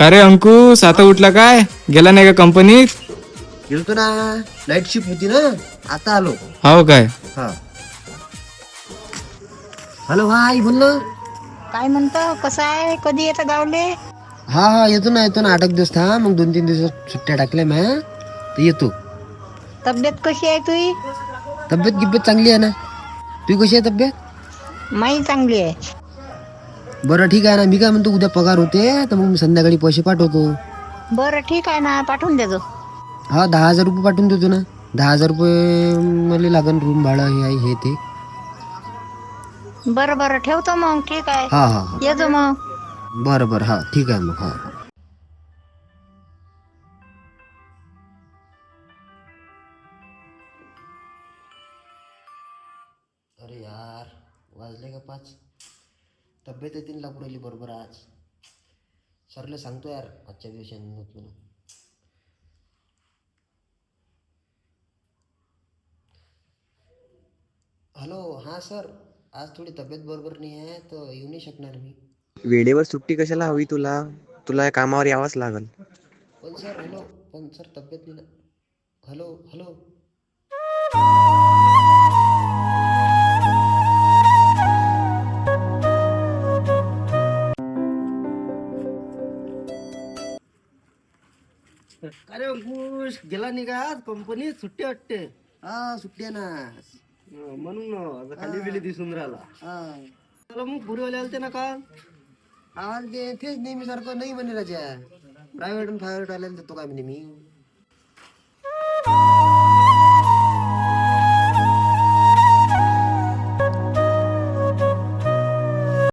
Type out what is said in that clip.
अरे अंकुश आता उठला काय? गेला नाही का कंपनीत? गेलतो ना, नाईट शिफ्ट होती ना, आता आलो. हो काय? हा. हॅलो, हा आई बोल ना. काय म्हणतो, कसं आहे, कधी येतं गावले? हा हा येतो ना 8 दिवस था, मग 2-3 दिवस सुट्ट्या टाकल्या म्या, तर येतो. तब्येत कशी आहे तुझी? तब्येत गिब्येत चांगली आहे ना. तुझी कशी आहे तब्येत? माही चांगली आहे. बरं ठीक आहे ना, मी काय म्हणतो उद्या पगार होते, तर मग मी संध्याकाळी पैसे पाठवतो. बरं ठीक आहे ना, पाठवून देतो. हा 10,000 रुपये पाठवून देतो ना. 10,000 रुपये मला लागन, रूम भाडं हे आहे हे ते. बरं बरं ठेवतो मग, ठीक आहे. हा हा हा येतो मग. बरं बरं, हा ठीक आहे मग. हा. अरे यार, वाजले का 5? तब्येत येतील लागू राहिली बरोबर आज. सरले सांगतो यार, आजच्या दिवशी होत म्हणून. हॅलो, हां सर, आज थोडी तब्येत बरोबर नाही आहे, तर येऊ नाही शकणार मी. वेळेवर सुट्टी कशाला हवी तुला? तुला या कामावर यावंच लागल. पण सर, हॅलो, पण सर तब्येत नाही ना. Hello hello. अरे अंकुश, गेला नाही का आज कंपनीत? सुट्टी वाटते. हा सुट्टी आहे ना, म्हणून आता खाली बिली दिसून राहिला. चला मग पुरीवाले आलते ना काल. आज ते तेच नेहमी सारखं नाही म्हणे राजा. प्रायव्हेट आणि प्रायव्हेट आले देतो काय म्हणे मी.